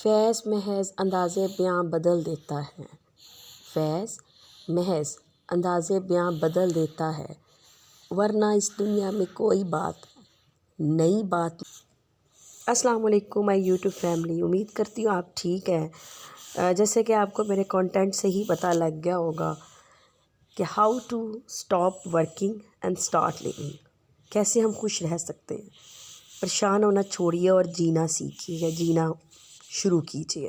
فیض محض انداز بیاں بدل دیتا ہے، فیض محض انداز بیاں بدل دیتا ہے، ورنہ اس دنیا میں کوئی بات نئی بات۔ السلام علیکم مائی یوٹیوب فیملی، امید کرتی ہوں آپ ٹھیک ہیں۔ جیسے کہ آپ کو میرے کانٹینٹ سے ہی پتہ لگ گیا ہوگا کہ how to stop working and start living, کیسے ہم خوش رہ سکتے ہیں۔ پریشان ہونا چھوڑیے اور جینا سیکھیے یا جینا شروع کیجیے۔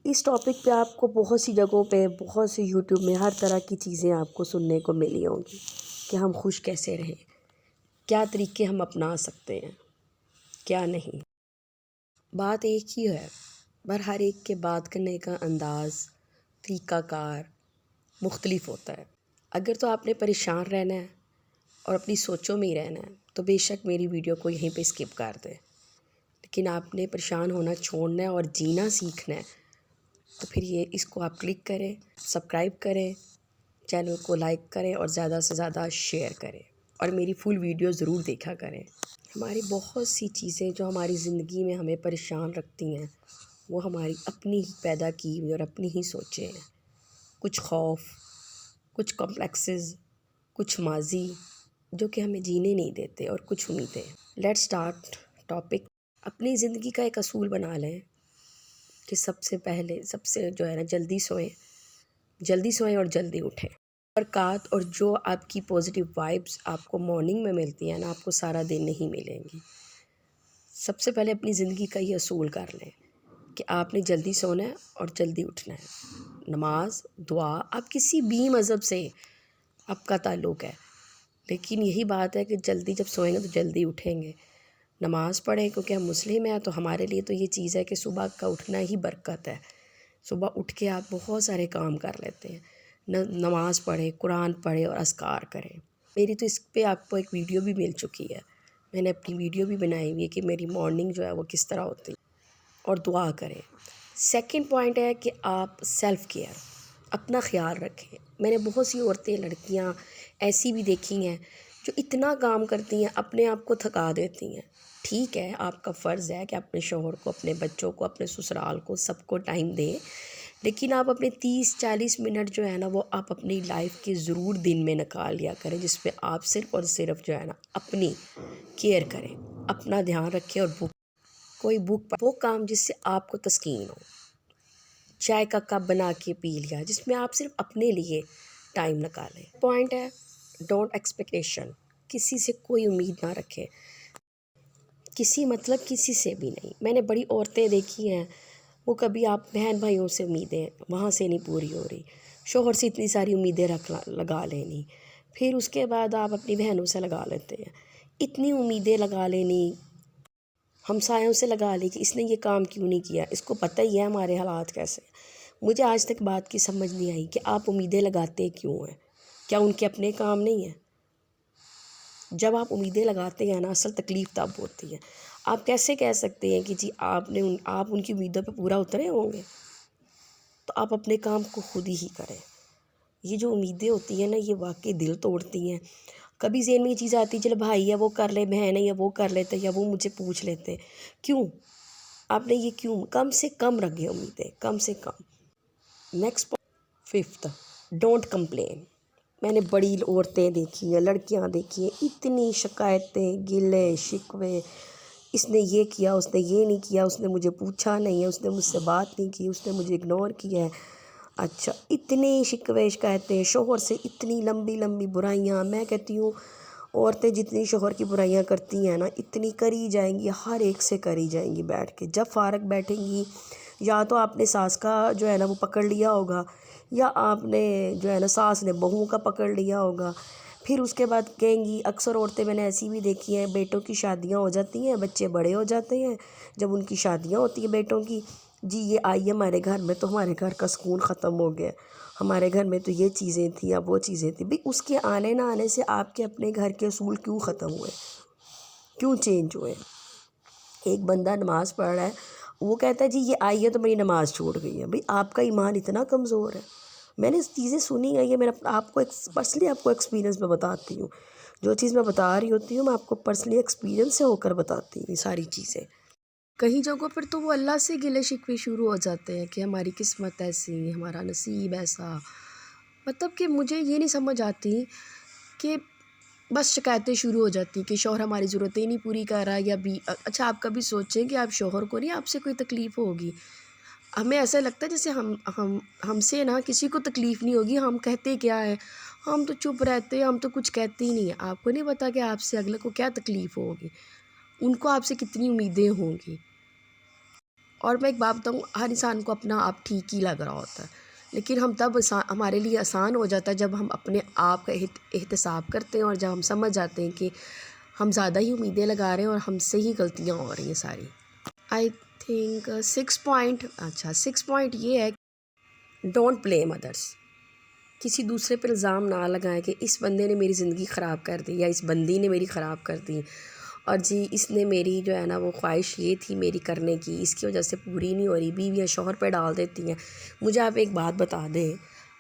اس ٹاپک پہ آپ کو بہت سی جگہوں پہ، بہت سی یوٹیوب میں ہر طرح کی چیزیں آپ کو سننے کو ملی ہوں گی کہ ہم خوش کیسے رہیں، کیا طریقے ہم اپنا سکتے ہیں، کیا نہیں۔ بات ایک ہی ہے، پر ہر ایک کے بات کرنے کا انداز، طریقہ کار مختلف ہوتا ہے۔ اگر تو آپ نے پریشان رہنا ہے اور اپنی سوچوں میں ہی رہنا ہے تو بے شک میری ویڈیو کو یہیں پہ اسکپ کر دیں، لیکن آپ نے پریشان ہونا چھوڑنا ہے اور جینا سیکھنا ہے تو پھر یہ اس کو آپ کلک کریں، سبسکرائب کریں، چینل کو لائک کریں اور زیادہ سے زیادہ شیئر کریں اور میری فل ویڈیو ضرور دیکھا کریں۔ ہماری بہت سی چیزیں جو ہماری زندگی میں ہمیں پریشان رکھتی ہیں وہ ہماری اپنی ہی پیدا کی ہوئی اور اپنی ہی سوچیں ہیں۔ کچھ خوف، کچھ کمپلیکسز، کچھ ماضی جو کہ ہمیں جینے نہیں دیتے، اور کچھ امیدیں۔ Let start topic. اپنی زندگی کا ایک اصول بنا لیں کہ سب سے پہلے جو ہے نا جلدی سوئیں اور جلدی اٹھیں۔ برکات اور جو آپ کی پازیٹیو وائبس آپ کو مارننگ میں ملتی ہیں نا، آپ کو سارا دن نہیں ملیں گی۔ سب سے پہلے اپنی زندگی کا یہ اصول کر لیں کہ آپ نے جلدی سونا ہے اور جلدی اٹھنا ہے۔ نماز، دعا، آپ کسی بھی مذہب سے آپ کا تعلق ہے، لیکن یہی بات ہے کہ جلدی جب سوئیں گے تو جلدی اٹھیں گے۔ نماز پڑھیں، کیونکہ ہم مسلم ہیں تو ہمارے لیے تو یہ چیز ہے کہ صبح کا اٹھنا ہی برکت ہے۔ صبح اٹھ کے آپ بہت سارے کام کر لیتے ہیں، نماز پڑھیں، قرآن پڑھیں اور اذکار کریں۔ میری تو اس پہ آپ کو ایک ویڈیو بھی مل چکی ہے، میں نے اپنی ویڈیو بھی بنائی ہوئی ہے کہ میری مارننگ جو ہے وہ کس طرح ہوتی ہے، اور دعا کریں۔ سیکنڈ پوائنٹ ہے کہ آپ سیلف کیئر، اپنا خیال رکھیں۔ میں نے بہت سی عورتیں، لڑکیاں ایسی بھی دیکھی ہیں جو اتنا کام کرتی ہیں، اپنے آپ کو تھکا دیتی ہیں۔ ٹھیک ہے، آپ کا فرض ہے کہ اپنے شوہر کو، اپنے بچوں کو، اپنے سسرال کو، سب کو ٹائم دیں، لیکن آپ اپنے 30-40 منٹ جو ہے نا وہ آپ اپنی لائف کے ضرور دن میں نکال لیا کریں، جس پہ آپ صرف اور صرف جو ہے نا اپنی کیئر کریں، اپنا دھیان رکھیں، اور وہ کام جس سے آپ کو تسکین ہو۔ چائے کا کپ بنا کے پی لیا جس میں آپ صرف اپنے لیے ٹائم نکالیں۔ پوائنٹ ہے ڈونٹ ایکسپیکٹیشن، کسی سے کوئی امید نہ رکھیں، کسی سے بھی نہیں۔ میں نے بڑی عورتیں دیکھی ہیں، وہ کبھی آپ بہن بھائیوں سے امیدیں وہاں سے نہیں پوری ہو رہی، شوہر سے اتنی ساری امیدیں لگا لینی، پھر اس کے بعد آپ اپنی بہنوں سے لگا لیتے ہیں، اتنی امیدیں لگا لینی، ہمسایوں سے لگا لی کہ اس نے یہ کام کیوں نہیں کیا، اس کو پتہ ہی ہے ہمارے حالات کیسے۔ مجھے آج تک بات کی سمجھ نہیں آئی کہ آپ امیدیں لگاتے کیوں ہیں، کیا ان کے اپنے کام نہیں ہیں؟ جب آپ امیدیں لگاتے ہیں نا، اصل تکلیف تب ہوتی ہے۔ آپ کیسے کہہ سکتے ہیں کہ جی آپ ان کی امیدوں پہ پورا اترے ہوں گے؟ تو آپ اپنے کام کو خود ہی کریں۔ یہ جو امیدیں ہوتی ہیں نا، یہ واقعی دل توڑتی ہیں۔ کبھی ذہن میں یہ چیز آتی ہے چلو بھائی ہے وہ کر لے، بہن ہے یا وہ کر لیتے، یا وہ مجھے پوچھ لیتے، کیوں آپ نے یہ کیوں؟ کم سے کم رکھیں امیدیں، کم سے کم۔ Next fifth, don't complain. میں نے بڑی عورتیں دیکھی ہیں، لڑکیاں دیکھی ہیں، اتنی شکایتیں، گلے شکوے، اس نے یہ کیا، اس نے یہ نہیں کیا، اس نے مجھے پوچھا نہیں ہے، اس نے مجھ سے بات نہیں کی، اس نے مجھے اگنور کیا ہے۔ اچھا، اتنی شکوے شکایتیں، شوہر سے اتنی لمبی لمبی برائیاں۔ میں کہتی ہوں عورتیں جتنی شوہر کی برائیاں کرتی ہیں نا، اتنی کری جائیں گی، ہر ایک سے کری جائیں گی بیٹھ کے۔ جب فارغ بیٹھیں گی، یا تو آپ نے ساس کا جو ہے نا وہ پکڑ لیا ہوگا، یا آپ نے جو ہے نا ساس نے بہو کا پکڑ لیا ہوگا۔ پھر اس کے بعد کہیں گی، اکثر عورتیں میں نے ایسی بھی دیکھی ہیں، بیٹوں کی شادیاں ہو جاتی ہیں، بچے بڑے ہو جاتے ہیں، جب ان کی شادیاں ہوتی ہیں بیٹوں کی، جی یہ آئی ہمارے گھر میں تو ہمارے گھر کا سکون ختم ہو گیا، ہمارے گھر میں تو یہ چیزیں تھیں یا وہ چیزیں تھیں۔ بھئی اس کے آنے نہ آنے سے آپ کے اپنے گھر کے اصول کیوں ختم ہوئے، کیوں چینج ہوئے؟ ایک بندہ نماز پڑھ رہا ہے، وہ کہتا ہے جی یہ آئی ہے تو میری نماز چھوٹ گئی ہے۔ بھئی آپ کا ایمان اتنا کمزور ہے؟ میں نے چیزیں سنی ہیں، یہ میرا آپ کو پرسنلی آپ کو ایکسپیرینس میں بتاتی ہوں، جو چیز میں بتا رہی ہوتی ہوں میں آپ کو پرسنلی ایکسپیرینس سے ہو کر بتاتی ہوں یہ ساری چیزیں۔ کہیں جگہوں پر تو وہ اللہ سے گلے شکوے شروع ہو جاتے ہیں کہ ہماری قسمت ایسی، ہمارا نصیب ایسا. مطلب کہ مجھے یہ نہیں سمجھ آتی کہ بس شکایتیں شروع ہو جاتی ہیں کہ شوہر ہماری ضرورتیں نہیں پوری کر رہا یا بھی. اچھا آپ کبھی سوچیں کہ آپ شوہر کو نہیں آپ سے کوئی تکلیف ہوگی. ہمیں ایسا لگتا ہے جیسے ہم سے نا کسی کو تکلیف نہیں ہوگی. ہم کہتے کیا ہے، ہم تو چپ رہتے ہیں، ہم تو کچھ کہتے ہی نہیں ہیں. آپ کو نہیں پتا کہ آپ سے اگلے کو کیا تکلیف ہوگی، ان کو آپ سے کتنی امیدیں ہوں گی. اور میں ایک بات بتاؤں، ہر انسان کو اپنا آپ ٹھیک ہی لگ رہا ہوتا ہے، لیکن ہم تب ہمارے لیے آسان ہو جاتا ہے جب ہم اپنے آپ کا احتساب کرتے ہیں اور جب ہم سمجھ جاتے ہیں کہ ہم زیادہ ہی امیدیں لگا رہے ہیں اور ہم سے ہی غلطیاں ہو رہی ہیں ساری. آئی تھنک 6 پوائنٹ یہ ہے، ڈونٹ بلیم ادرس. کسی دوسرے پر الزام نہ لگائیں کہ اس بندے نے میری زندگی خراب کر دی یا اس بندی نے میری خراب کر دی، اور جی اس نے میری جو ہے نا وہ خواہش یہ تھی میری کرنے کی، اس کی وجہ سے پوری نہیں ہو رہی. بیویاں شوہر پہ ڈال دیتی ہیں. مجھے آپ ایک بات بتا دیں،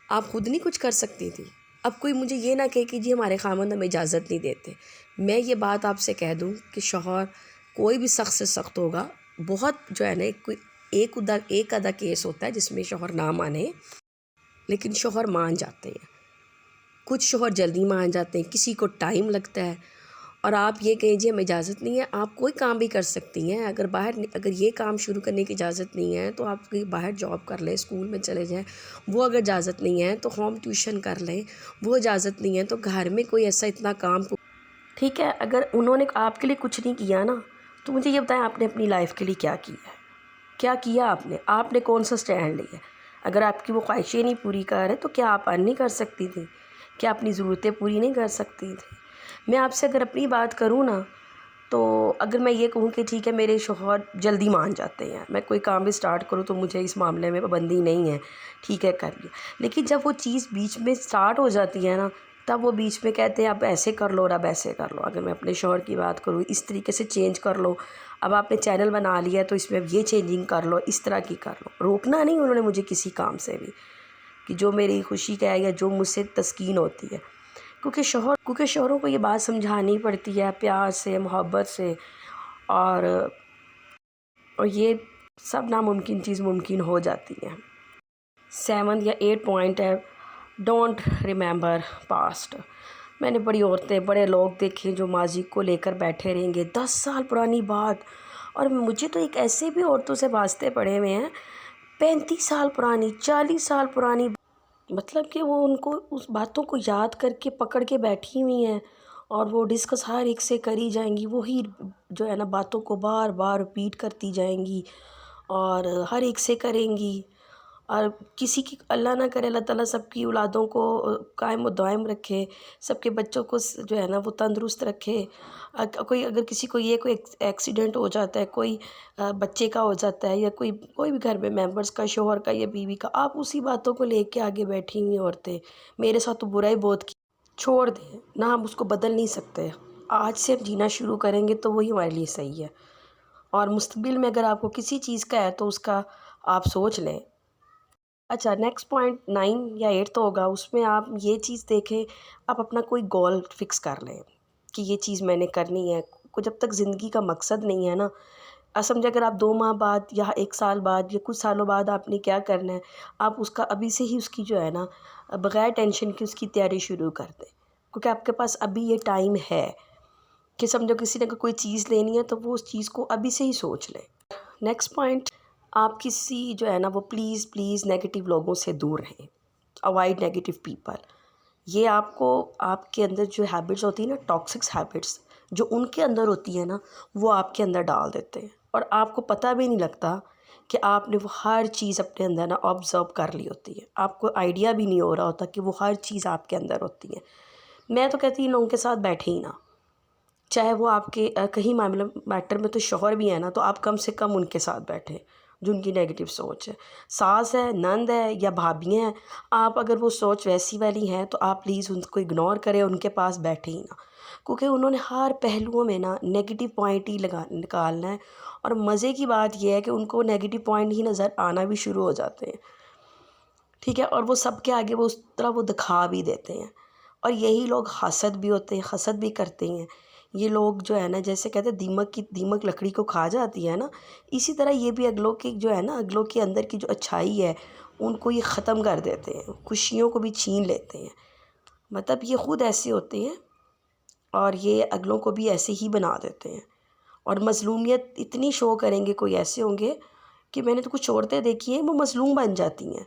آپ خود نہیں کچھ کر سکتی تھی؟ اب کوئی مجھے یہ نہ کہے کہ جی ہمارے خاوند ہمیں اجازت نہیں دیتے. میں یہ بات آپ سے کہہ دوں کہ شوہر کوئی بھی سخت سے سخت ہوگا، بہت جو ہے نا کوئی ایک آدھا کیس ہوتا ہے جس میں شوہر نہ مانے، لیکن شوہر مان جاتے ہیں. کچھ شوہر جلدی مان جاتے ہیں، کسی کو ٹائم لگتا ہے. اور آپ یہ کہیں جی ہمیں اجازت نہیں ہے، آپ کوئی کام بھی کر سکتی ہیں. اگر یہ کام شروع کرنے کی اجازت نہیں ہے تو آپ کہیں باہر جاب کر لیں، اسکول میں چلے جائیں. وہ اگر اجازت نہیں ہے تو ہوم ٹیوشن کر لیں. وہ اجازت نہیں ہے تو گھر میں کوئی ایسا اتنا کام، ٹھیک ہے. اگر انہوں نے آپ کے لیے کچھ نہیں کیا نا، تو مجھے یہ بتائیں آپ نے اپنی لائف کے لیے کیا کیا ہے؟ کیا کیا آپ نے کون سا سٹینڈ لیا؟ اگر آپ کی وہ خواہشیں نہیں پوری کر رہے تو کیا آپ ارن نہیں کر سکتی تھی؟ کیا اپنی ضرورتیں پوری نہیں کر سکتی تھی؟ میں آپ سے اگر اپنی بات کروں نا، تو اگر میں یہ کہوں کہ ٹھیک ہے میرے شوہر جلدی مان جاتے ہیں، میں کوئی کام بھی سٹارٹ کروں تو مجھے اس معاملے میں پابندی نہیں ہے، ٹھیک ہے کر لیا. لیکن جب وہ چیز بیچ میں سٹارٹ ہو جاتی ہے نا، تب وہ بیچ میں کہتے ہیں اب ایسے کر لو اور اب ایسے کر لو. اگر میں اپنے شوہر کی بات کروں، اس طریقے سے چینج کر لو، اب آپ نے چینل بنا لیا ہے تو اس میں اب یہ چینجنگ کر لو، اس طرح کی کر لو. روکنا نہیں انہوں نے مجھے کسی کام سے بھی، کہ جو میری خوشی کا ہے یا جو مجھ سے تسکین ہوتی ہے. کیونکہ شوہروں کو یہ بات سمجھانی پڑتی ہے پیار سے، محبت سے، اور یہ سب ناممکن چیز ممکن ہو جاتی ہے. 7 یا 8 پوائنٹ ہے، ڈونٹ ریممبر پاسٹ. میں نے بڑی عورتیں، بڑے لوگ دیکھے جو ماضی کو لے کر بیٹھے رہیں گے 10 سال پرانی بات. اور مجھے تو ایک ایسے بھی عورتوں سے واسطے پڑے ہوئے ہیں 35 سال پرانی، 40 سال پرانی، مطلب کہ وہ ان کو اس باتوں کو یاد کر کے پکڑ کے بیٹھی ہوئی ہیں اور وہ ڈسکس ہر ایک سے کری جائیں گی. وہی جو ہے نا باتوں کو بار بار رپیٹ کرتی جائیں گی اور ہر ایک سے کریں گی. اور کسی کی اللہ نہ کرے، اللہ تعالیٰ سب کی اولادوں کو قائم و دائم رکھے، سب کے بچوں کو جو ہے نا وہ تندرست رکھے. اگر کسی کو یہ کوئی ایکسیڈنٹ ہو جاتا ہے، کوئی بچے کا ہو جاتا ہے یا کوئی بھی گھر میں ممبرس کا، شوہر کا یا بیوی کا، آپ اسی باتوں کو لے کے آگے بیٹھی ہوئی عورتیں میرے ساتھ تو برا ہی بہت کی. چھوڑ دیں نہ، ہم اس کو بدل نہیں سکتے. آج سے ہم جینا شروع کریں گے تو وہی ہمارے لیے صحیح ہے. اور مستقبل میں اگر آپ کو کسی چیز کا ہے تو اس کا آپ سوچ لیں. اچھا نیکسٹ پوائنٹ 9 یا 8 تو ہوگا، اس میں آپ یہ چیز دیکھیں، آپ اپنا کوئی گول فکس کر لیں کہ یہ چیز میں نے کرنی ہے. جب تک زندگی کا مقصد نہیں ہے نا، سمجھے اگر آپ 2 ماہ بعد یا 1 سال بعد یا کچھ سالوں بعد آپ نے کیا کرنا ہے، آپ اس کا ابھی سے ہی اس کی جو ہے نا بغیر ٹینشن کی اس کی تیاری شروع کر دیں. کیونکہ آپ کے پاس ابھی یہ ٹائم ہے کہ سمجھو کسی نے کوئی چیز لینی ہے تو وہ اس چیز کو ابھی سے ہی سوچ لیں. نیکسٹ پوائنٹ، آپ کسی جو ہے نا وہ پلیز نیگیٹو لوگوں سے دور رہیں. Avoid negative people. یہ آپ کو آپ کے اندر جو ہیبٹس ہوتی ہیں نا، ٹاکسکس ہیبٹس جو ان کے اندر ہوتی ہیں نا، وہ آپ کے اندر ڈال دیتے ہیں اور آپ کو پتہ بھی نہیں لگتا کہ آپ نے وہ ہر چیز اپنے اندر نا آبزرو کر لی ہوتی ہے. آپ کو آئیڈیا بھی نہیں ہو رہا ہوتا کہ وہ ہر چیز آپ کے اندر ہوتی ہے. میں تو کہتی ہوں لوگوں کے ساتھ بیٹھے ہی نا، چاہے وہ آپ کے کہیں میٹر میں تو شوہر بھی ہے نا، تو آپ کم سے کم ان کے ساتھ بیٹھیں جو ان کی نیگیٹو سوچ ہے. ساس ہے، نند ہے یا بھابیاں ہیں، آپ اگر وہ سوچ ویسی والی ہیں تو آپ پلیز ان کو اگنور کریں، ان کے پاس بیٹھے ہی نا. کیونکہ انہوں نے ہر پہلوؤں میں نا نیگیٹو پوائنٹ ہی نکالنا ہے. اور مزے کی بات یہ ہے کہ ان کو نیگیٹو پوائنٹ ہی نظر آنا بھی شروع ہو جاتے ہیں، ٹھیک ہے. اور وہ سب کے آگے وہ اس طرح وہ دکھا بھی دیتے ہیں. اور یہی لوگ حسد بھی ہوتے ہیں، حسد بھی کرتے ہیں. یہ لوگ جو ہے نا جیسے کہتے ہیں دیمک لکڑی کو کھا جاتی ہے نا، اسی طرح یہ بھی اگلوں کی جو ہے نا، اگلوں کے اندر کی جو اچھائی ہے ان کو یہ ختم کر دیتے ہیں، خوشیوں کو بھی چھین لیتے ہیں۔ مطلب یہ خود ایسے ہوتے ہیں اور یہ اگلوں کو بھی ایسے ہی بنا دیتے ہیں، اور مظلومیت اتنی شو کریں گے، کوئی ایسے ہوں گے کہ میں نے تو کچھ عورتیں دیکھی ہیں وہ مظلوم بن جاتی ہیں،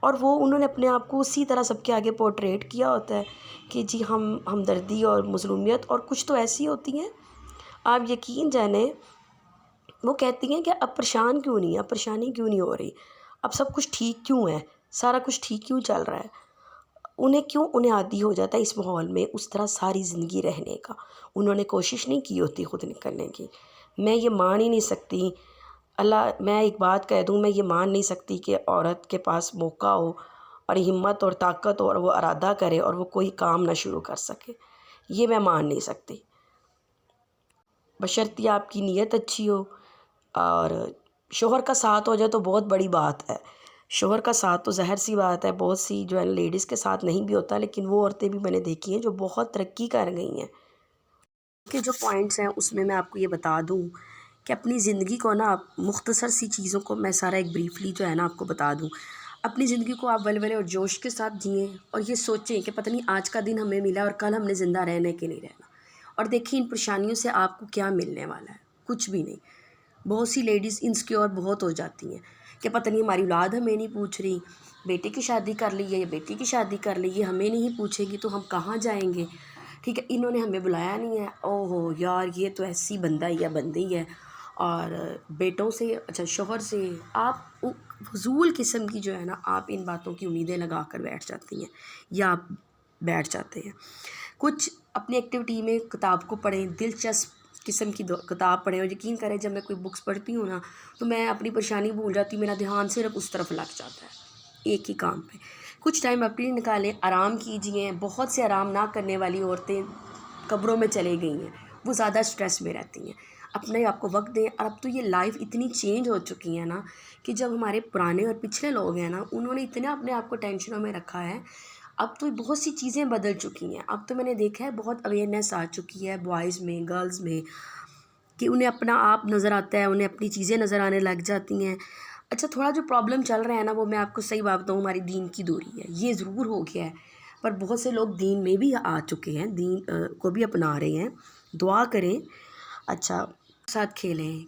اور وہ انہوں نے اپنے آپ کو اسی طرح سب کے آگے پورٹریٹ کیا ہوتا ہے کہ جی ہم ہمدردی اور مظلومیت، اور کچھ تو ایسی ہوتی ہیں آپ یقین جانیں، وہ کہتی ہیں کہ اب پریشان کیوں نہیں، اب پریشانی کیوں نہیں ہو رہی، اب سب کچھ ٹھیک کیوں ہے، سارا کچھ ٹھیک کیوں چل رہا ہے۔ انہیں عادی ہو جاتا ہے اس ماحول میں اس طرح ساری زندگی رہنے کا، انہوں نے کوشش نہیں کی ہوتی خود نکلنے کی۔ میں یہ مان ہی نہیں سکتی، میں ایک بات کہہ دوں، میں یہ مان نہیں سکتی کہ عورت کے پاس موقع ہو اور ہمت اور طاقت ہو اور وہ ارادہ کرے اور وہ کوئی کام نہ شروع کر سکے، یہ میں مان نہیں سکتی، بشرطیہ آپ کی نیت اچھی ہو اور شوہر کا ساتھ ہو جائے تو بہت بڑی بات ہے۔ شوہر کا ساتھ تو ظاہر سی بات ہے، بہت سی جو ہے لیڈیز کے ساتھ نہیں بھی ہوتا، لیکن وہ عورتیں بھی میں نے دیکھی ہیں جو بہت ترقی کر گئی ہیں۔ کہ جو پوائنٹس ہیں اس میں آپ کو یہ بتا دوں کہ اپنی زندگی کو نا مختصر سی چیزوں کو میں سارا ایک بریفلی جو ہے نا آپ کو بتا دوں۔ اپنی زندگی کو آپ ولولے اور جوش کے ساتھ جئیں اور یہ سوچیں کہ پتہ نہیں آج کا دن ہمیں ملا اور کل ہم نے زندہ رہنے کے نہیں رہنا، اور دیکھیں ان پریشانیوں سے آپ کو کیا ملنے والا ہے، کچھ بھی نہیں۔ بہت سی لیڈیز انسیکیور بہت ہو جاتی ہیں کہ پتہ نہیں ہماری اولاد ہمیں نہیں پوچھ رہی، بیٹے کی شادی کر لی ہے یا بیٹی کی شادی کر لی ہے، ہمیں نہیں پوچھے گی تو ہم کہاں جائیں گے، ٹھیک ہے، انہوں نے ہمیں بلایا نہیں ہے، او ہو یار یہ تو ایسی بندہ ہی ہے بندی ہے، اور بیٹوں سے اچھا شوہر سے آپ فضول قسم کی جو ہے نا آپ ان باتوں کی امیدیں لگا کر بیٹھ جاتی ہیں یا آپ بیٹھ جاتے ہیں۔ کچھ اپنی ایکٹیویٹی میں کتاب کو پڑھیں، دلچسپ قسم کی کتاب پڑھیں، اور یقین کریں جب میں کوئی بکس پڑھتی ہوں نا تو میں اپنی پریشانی بھول جاتی ہوں، میرا دھیان صرف اس طرف لگ جاتا ہے ایک ہی کام پہ۔ کچھ ٹائم اپنی نکالیں، آرام کیجئے۔ بہت سے آرام نہ کرنے والی عورتیں قبروں میں چلے گئی ہیں، وہ زیادہ سٹریس میں رہتی ہیں۔ اپنے آپ کو وقت دیں، اور اب تو یہ لائف اتنی چینج ہو چکی ہے نا کہ جب ہمارے پرانے اور پچھلے لوگ ہیں نا انہوں نے اتنا اپنے آپ کو ٹینشنوں میں رکھا ہے، اب تو بہت سی چیزیں بدل چکی ہیں۔ اب تو میں نے دیکھا ہے بہت اویئرنیس آ چکی ہے بوائز میں، گرلز میں، کہ انہیں اپنا آپ نظر آتا ہے، انہیں اپنی چیزیں نظر آنے لگ جاتی ہیں۔ اچھا تھوڑا جو پرابلم چل رہا ہے نا وہ میں آپ کو صحیح بات بتاؤں، ہماری دین کی دوری ہے، یہ ضرور ہو گیا ہے، پر بہت سے لوگ دین میں بھی آ چکے ہیں، دین کو بھی اپنا رہے ہیں۔ دعا کریں، اچھا ساتھ کھیلیں،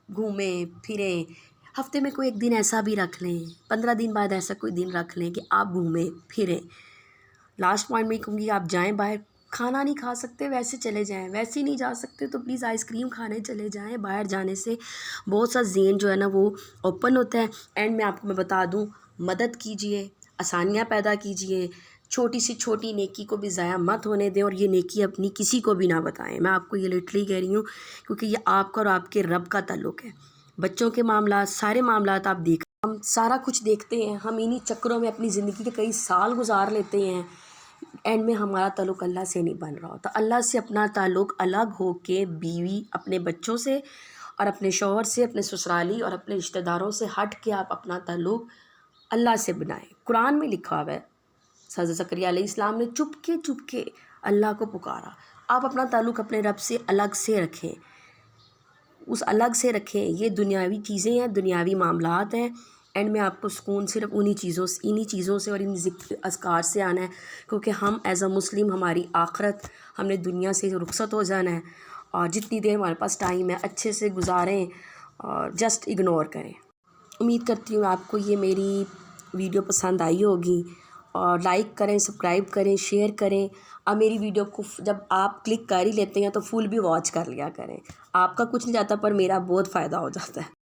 گھومیں پھریں، ہفتے میں کوئی ایک دن ایسا بھی رکھ لیں، 15 دن بعد ایسا کوئی دن رکھ لیں کہ آپ گھومیں پھریں۔ لاسٹ پوائنٹ میں کہوں گی آپ جائیں باہر، کھانا نہیں کھا سکتے ویسے چلے جائیں، ویسے ہی نہیں جا سکتے تو پلیز آئس کریم کھانے چلے جائیں۔ باہر جانے سے بہت سا ذہن جو ہے نا وہ اوپن ہوتا ہے۔ اینڈ میں آپ کو بتا دوں، مدد کیجئے، آسانیاں پیدا کیجئے، چھوٹی سی چھوٹی نیکی کو بھی ضائع مت ہونے دیں، اور یہ نیکی اپنی کسی کو بھی نہ بتائیں۔ میں آپ کو یہ لٹرلی کہہ رہی ہوں کیونکہ یہ آپ کا اور آپ کے رب کا تعلق ہے۔ بچوں کے معاملات، سارے معاملات آپ دیکھ، ہم سارا کچھ دیکھتے ہیں، ہم انہی چکروں میں اپنی زندگی کے کئی سال گزار لیتے ہیں، اینڈ میں ہمارا تعلق اللہ سے نہیں بن رہا ہوتا۔ اللہ سے اپنا تعلق الگ ہو کے بیوی، اپنے بچوں سے اور اپنے شوہر سے، اپنے سسرالی اور اپنے رشتہ داروں سے ہٹ کے آپ اپنا تعلق اللہ سے بنائیں۔ قرآن میں لکھا ہوا ہے، حضرت زکریا علیہ السلام نے چپ کے اللہ کو پکارا۔ آپ اپنا تعلق اپنے رب سے الگ سے رکھیں، اس الگ سے رکھیں۔ یہ دنیاوی چیزیں ہیں، دنیاوی معاملات ہیں، اینڈ میں آپ کو سکون صرف انہی چیزوں سے اور ان اذکار سے آنا ہے، کیونکہ ہم ایز اے مسلم، ہماری آخرت، ہم نے دنیا سے رخصت ہو جانا ہے، اور جتنی دیر ہمارے پاس ٹائم ہے اچھے سے گزاریں اور جسٹ اگنور کریں۔ امید کرتی ہوں آپ کو یہ میری ویڈیو پسند آئی ہوگی، اور لائک کریں، سبسکرائب کریں، شیئر کریں، اور میری ویڈیو کو جب آپ کلک کر ہی لیتے ہیں تو فل بھی واچ کر لیا کریں۔ آپ کا کچھ نہیں جاتا پر میرا بہت فائدہ ہو جاتا ہے۔